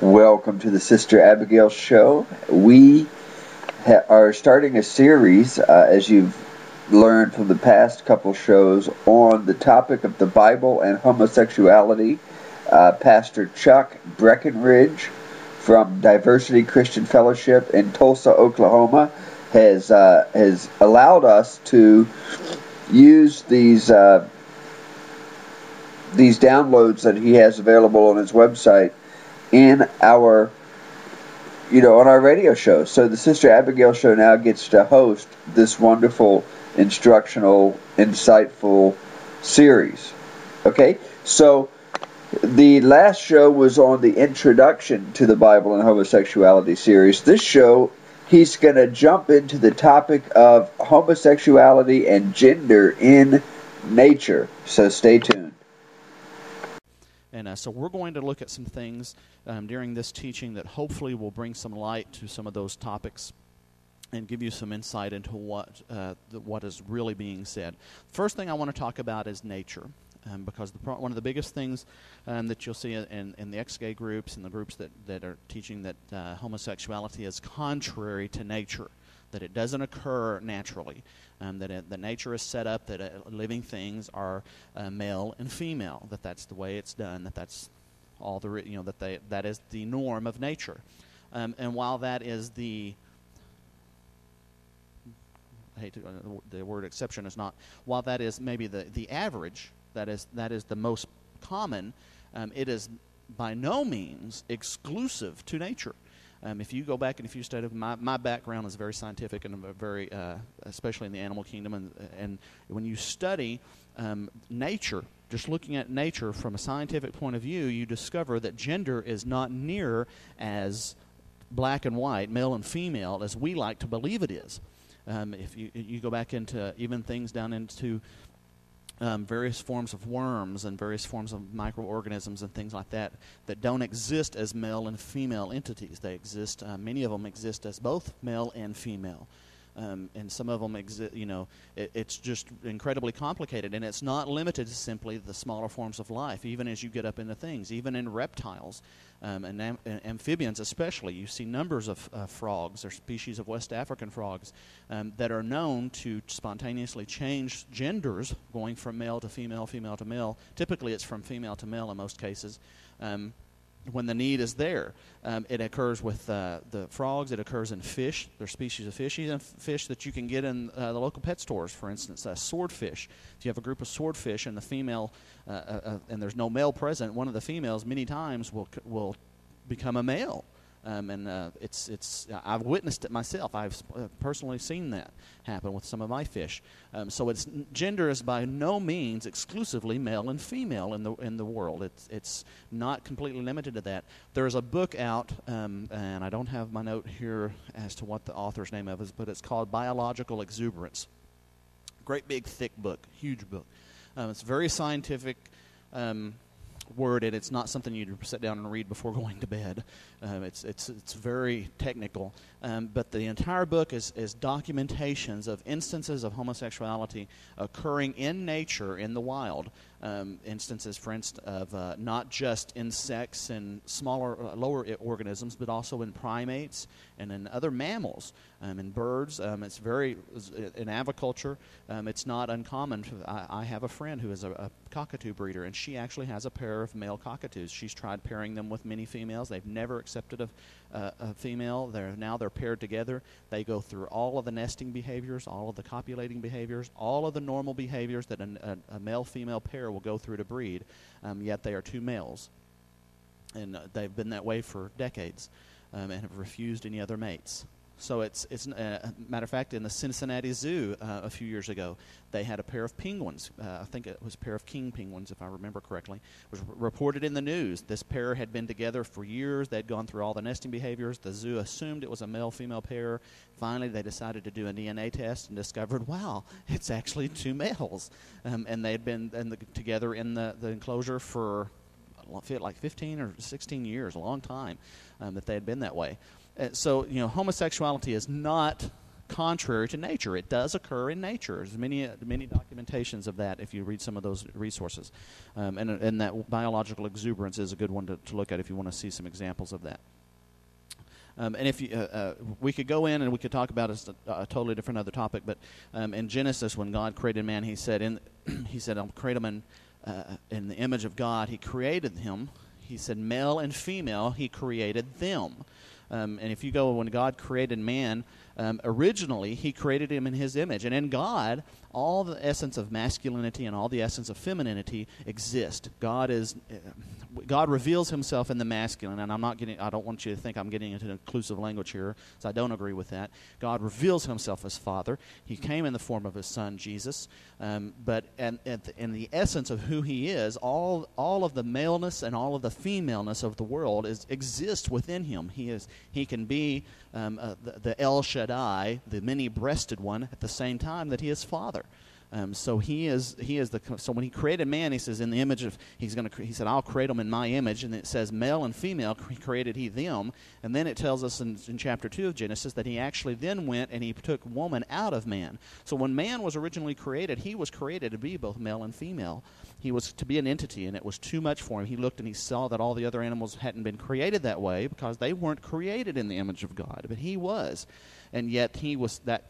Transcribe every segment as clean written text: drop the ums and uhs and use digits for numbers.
Welcome to the Sister Abigail Show. We are starting a series, as you've learned from the past couple shows, on the topic of the Bible and homosexuality. Pastor Chuck Breckenridge from Diversity Christian Fellowship in Tulsa, Oklahoma, has allowed us to use these downloads that he has available on his website in our, on our radio show. So the Sister Abigail Show now gets to host this wonderful, instructional, insightful series. Okay? So the last show was on the introduction to the Bible and homosexuality series. This show, he's going to jump into the topic of homosexuality and gender in nature. So stay tuned. And so we're going to look at some things during this teaching that hopefully will bring some light to some of those topics and give you some insight into what is really being said. First thing I want to talk about is nature, because one of the biggest things that you'll see in the ex-gay groups and the groups that are teaching that homosexuality is contrary to nature, that it doesn't occur naturally, that nature is set up, that living things are male and female, that's the way it's done, that's all that is the norm of nature, and while that is the word exception is not, while that is maybe the average, that is the most common, it is by no means exclusive to nature. If you go back and if you study, my background is very scientific and very, especially in the animal kingdom, and when you study nature, just looking at nature from a scientific point of view, you discover that gender is not near as black and white, male and female, as we like to believe it is. If you go back into even things down into various forms of worms and various forms of microorganisms and things like that don't exist as male and female entities. They exist, many of them exist as both male and female. And some of them exist, it's just incredibly complicated. And it's not limited to simply the smaller forms of life, even as you get up into things, even in reptiles and amphibians especially. You see numbers of frogs or species of West African frogs that are known to spontaneously change genders, going from male to female, female to male. Typically it's from female to male in most cases. When the need is there. It occurs with the frogs. It occurs in fish. There are species of fish, even fish that you can get in the local pet stores. For instance, swordfish. If you have a group of swordfish and the female, and there's no male present, one of the females many times will become a male. I've witnessed it myself. I've personally seen that happen with some of my fish. So gender is by no means exclusively male and female in the world. It's not completely limited to that. There's a book out, and I don't have my note here as to what the author's name of is, but it's called Biological Exuberance. Great big thick book, huge book. It's very scientific. Worded. It's not something you sit down and read before going to bed. It's very technical, but the entire book is documentations of instances of homosexuality occurring in nature, in the wild. Instances, for instance, of not just insects and smaller, lower organisms, but also in primates and in other mammals, in birds. It's very, in aviculture, it's not uncommon. I have a friend who is a cockatoo breeder, and she actually has a pair of male cockatoos. She's tried pairing them with many females. They've never accepted a female. They're paired together. They go through all of the nesting behaviors, all of the copulating behaviors, all of the normal behaviors that a male-female pair will go through to breed, yet they are two males. And they've been that way for decades and have refused any other mates. So it's matter of fact, in the Cincinnati Zoo a few years ago, they had a pair of penguins. I think it was a pair of king penguins, if I remember correctly. It was reported in the news. This pair had been together for years. They'd gone through all the nesting behaviors. The zoo assumed it was a male-female pair. Finally, they decided to do a DNA test and discovered, wow, it's actually two males. And they had been together in the enclosure for like 15 or 16 years, a long time that they had been that way. So, homosexuality is not contrary to nature. It does occur in nature. There's many documentations of that if you read some of those resources. And that biological exuberance is a good one to look at if you want to see some examples of that. And if we could go in and we could talk about a totally different other topic, but in Genesis, when God created man, He said, "I'll create him in the image of God." He created him. He said, "Male and female, He created them." And if you go, when God created man, originally He created him in His image, and in God, all the essence of masculinity and all the essence of femininity exist. God reveals Himself in the masculine, and I don't want you to think I'm getting into inclusive language here, so I don't agree with that. God reveals Himself as Father. He came in the form of His Son, Jesus, but in the essence of who He is, all of the maleness and all of the femaleness of the world exists within Him. He can be the El Shaddai, the many-breasted one, at the same time that He is Father. So he is so when He created man, He says in the image of He said, "I'll create them in my image," and it says male and female created He them, and then it tells us in chapter 2 of Genesis that He actually then went and He took woman out of man. So when man was originally created, he was created to be both male and female. He was to be an entity, and it was too much for Him. He looked and He saw that all the other animals hadn't been created that way because they weren't created in the image of God, but He was, and yet He was that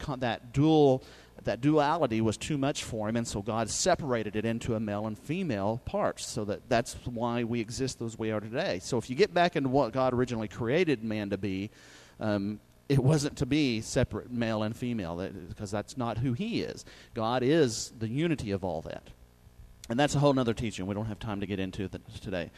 duality was too much for Him, and so God separated it into a male and female parts, so that's why we exist as we are today. So if you get back into what God originally created man to be, it wasn't to be separate male and female, because that's not who He is. God is the unity of all that. And that's a whole other teaching we don't have time to get into today.